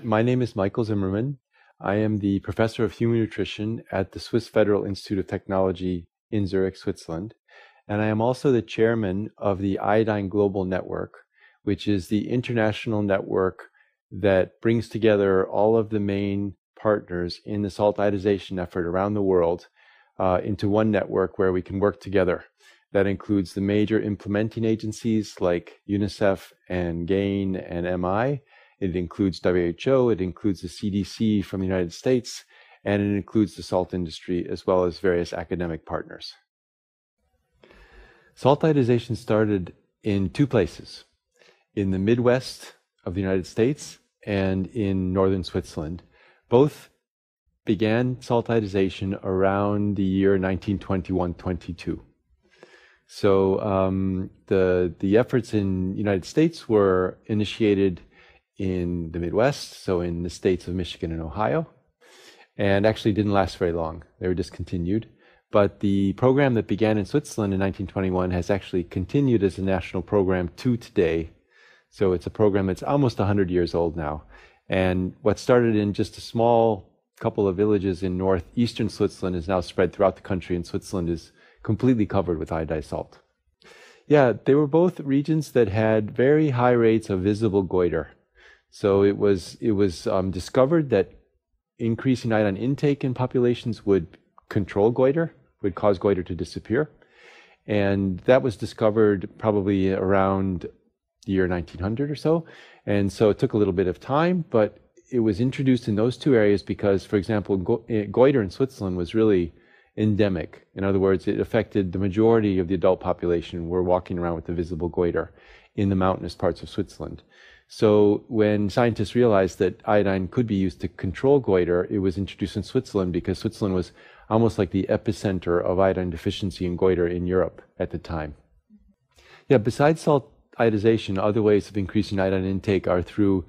My name is Michael Zimmermann. I am the professor of human nutrition at the Swiss Federal Institute of Technology in Zurich, Switzerland. And I am also the chairman of the Iodine Global Network, which is the international network that brings together all of the main partners in the salt iodization effort around the world into one network where we can work together. That includes the major implementing agencies like UNICEF and GAIN and MI. It includes WHO, it includes the CDC from the United States, and it includes the salt industry as well as various academic partners. Salt iodization started in two places, in the Midwest of the United States and in northern Switzerland. Both began salt iodization around the year 1921-22. So the efforts in the United States were initiated in the Midwest, so in the states of Michigan and Ohio, and actually didn't last very long. They were discontinued. But the program that began in Switzerland in 1921 has actually continued as a national program to today. So it's a program that's almost 100 years old now. And what started in just a small couple of villages in northeastern Switzerland is now spread throughout the country, and Switzerland is completely covered with iodized salt. Yeah, they were both regions that had very high rates of visible goiter. So it was discovered that increasing iodine intake in populations would control goiter, would cause goiter to disappear. And that was discovered probably around the year 1900 or so. And so it took a little bit of time, but it was introduced in those two areas because, for example, goiter in Switzerland was really endemic. In other words, it affected the majority of the adult population. We're walking around with the visible goiter in the mountainous parts of Switzerland. So when scientists realized that iodine could be used to control goiter, it was introduced in Switzerland because Switzerland was almost like the epicenter of iodine deficiency and goiter in Europe at the time. Yeah, besides salt iodization, other ways of increasing iodine intake are through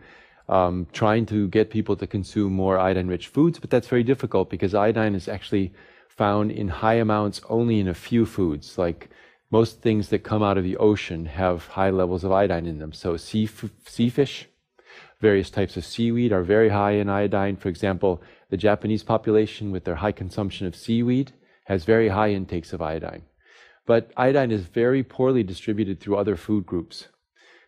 trying to get people to consume more iodine-rich foods, but that's very difficult because iodine is actually found in high amounts only in a few foods. Like most things that come out of the ocean have high levels of iodine in them. So sea fish, various types of seaweed are very high in iodine. For example, the Japanese population with their high consumption of seaweed has very high intakes of iodine. But iodine is very poorly distributed through other food groups.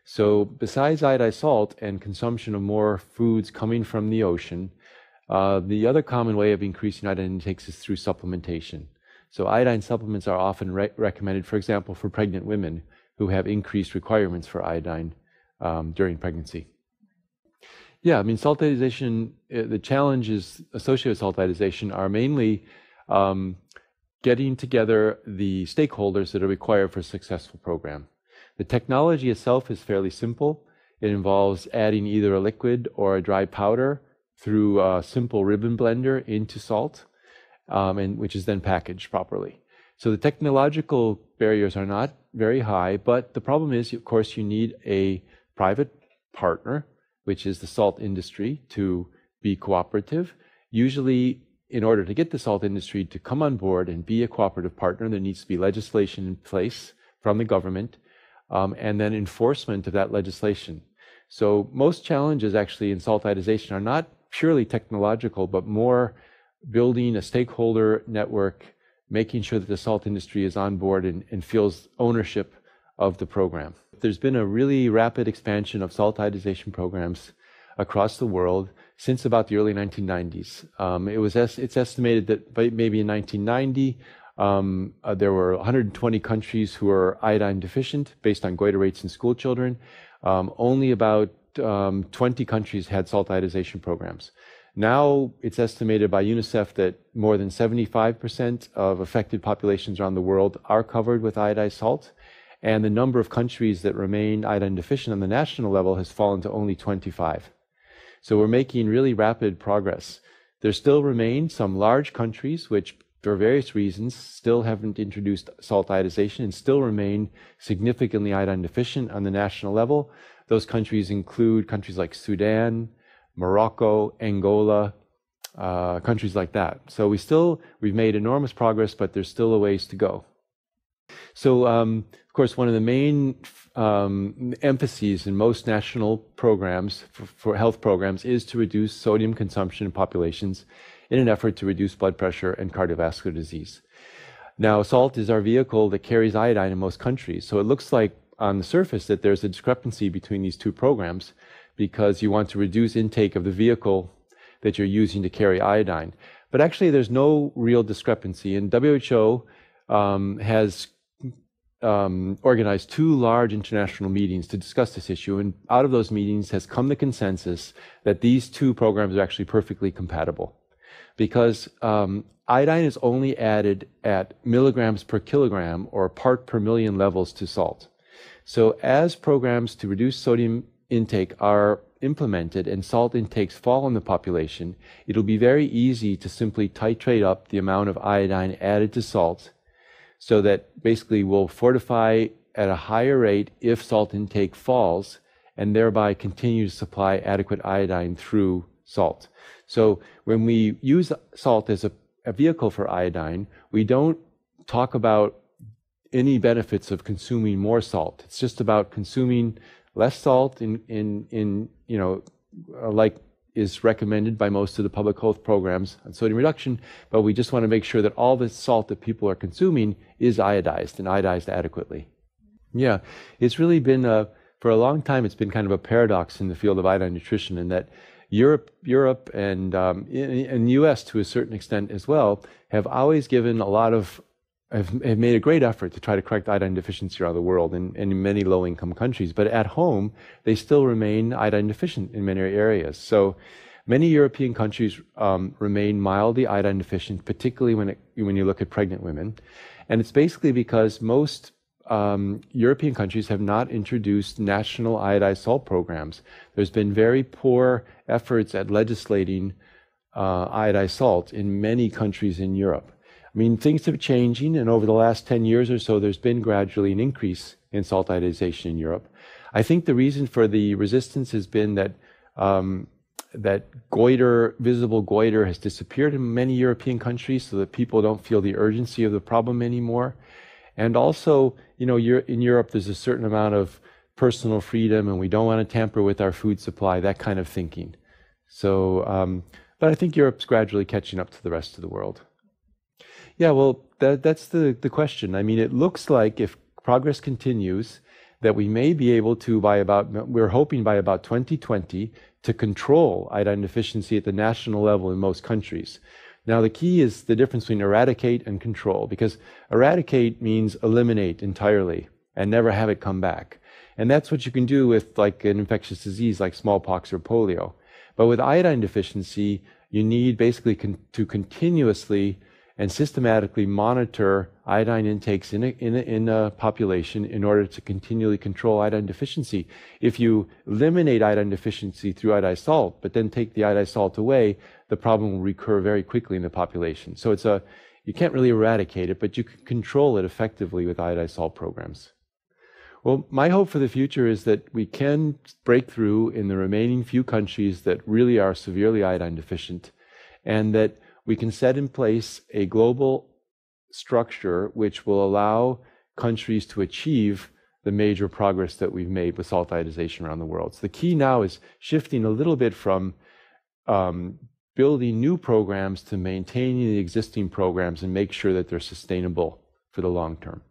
So besides iodized salt and consumption of more foods coming from the ocean, the other common way of increasing iodine intakes is through supplementation. So iodine supplements are often recommended, for example, for pregnant women who have increased requirements for iodine during pregnancy. Yeah, I mean, salt iodization, the challenges associated with salt iodization are mainly getting together the stakeholders that are required for a successful program. The technology itself is fairly simple. It involves adding either a liquid or a dry powder through a simple ribbon blender into salt, which is then packaged properly. So the technological barriers are not very high, but the problem is, of course, you need a private partner, which is the salt industry, to be cooperative. Usually, in order to get the salt industry to come on board and be a cooperative partner, there needs to be legislation in place from the government, and then enforcement of that legislation. So most challenges actually in salt iodization are not purely technological, but more building a stakeholder network, making sure that the salt industry is on board and feels ownership of the program. There's been a really rapid expansion of salt iodization programs across the world since about the early 1990s. It's estimated that by maybe in 1990, there were 120 countries who were iodine deficient based on goiter rates in school children. Only about 20 countries had salt iodization programs. Now it's estimated by UNICEF that more than 75% of affected populations around the world are covered with iodized salt, and the number of countries that remain iodine deficient on the national level has fallen to only 25. So we're making really rapid progress. There still remain some large countries which, for various reasons, still haven't introduced salt iodization and still remain significantly iodine deficient on the national level. Those countries include countries like Sudan, Morocco, Angola, countries like that. So we've made enormous progress, but there's still a ways to go. So, of course, one of the main emphases in most national programs for health programs is to reduce sodium consumption in populations in an effort to reduce blood pressure and cardiovascular disease. Now, salt is our vehicle that carries iodine in most countries. So it looks like on the surface that there's a discrepancy between these two programs because you want to reduce intake of the vehicle that you're using to carry iodine. But actually, there's no real discrepancy. And WHO has organized 2 large international meetings to discuss this issue. And out of those meetings has come the consensus that these 2 programs are actually perfectly compatible. Because iodine is only added at milligrams per kilogram or part per million levels to salt. So as programs to reduce sodium intake are implemented and salt intakes fall in the population, it'll be very easy to simply titrate up the amount of iodine added to salt so that basically we'll fortify at a higher rate if salt intake falls and thereby continue to supply adequate iodine through salt. So when we use salt as a vehicle for iodine, we don't talk about any benefits of consuming more salt. It's just about consuming less salt in like is recommended by most of the public health programs on sodium reduction, but we just want to make sure that all the salt that people are consuming is iodized and iodized adequately. Yeah, it's really been, for a long time, it's been kind of a paradox in the field of iodine nutrition in that Europe and the US to a certain extent as well have always given a lot of have made a great effort to try to correct iodine deficiency around the world in many low-income countries. But at home, they still remain iodine deficient in many areas. So many European countries remain mildly iodine deficient, particularly when you look at pregnant women. And it's basically because most European countries have not introduced national iodized salt programs. There's been very poor efforts at legislating iodized salt in many countries in Europe. I mean, things are changing, and over the last 10 years or so, there's been gradually an increase in salt iodization in Europe. I think the reason for the resistance has been that that goiter, visible goiter, has disappeared in many European countries, so that people don't feel the urgency of the problem anymore. And also, in Europe, there's a certain amount of personal freedom, and we don't want to tamper with our food supply, that kind of thinking. So, but I think Europe's gradually catching up to the rest of the world. Yeah, well, that's the question. I mean, it looks like if progress continues, that we may be able to, we're hoping by about 2020, to control iodine deficiency at the national level in most countries. Now, the key is the difference between eradicate and control, because eradicate means eliminate entirely and never have it come back. And that's what you can do with like an infectious disease like smallpox or polio. But with iodine deficiency, you need basically to continuously and systematically monitor iodine intakes in a population in order to continually control iodine deficiency. If you eliminate iodine deficiency through iodized salt, but then take the iodized salt away, the problem will recur very quickly in the population. So you can't really eradicate it, but you can control it effectively with iodized salt programs. Well, my hope for the future is that we can break through in the remaining few countries that really are severely iodine deficient, and that we can set in place a global structure which will allow countries to achieve the major progress that we've made with salt iodization around the world. So the key now is shifting a little bit from building new programs to maintaining the existing programs and make sure that they're sustainable for the long term.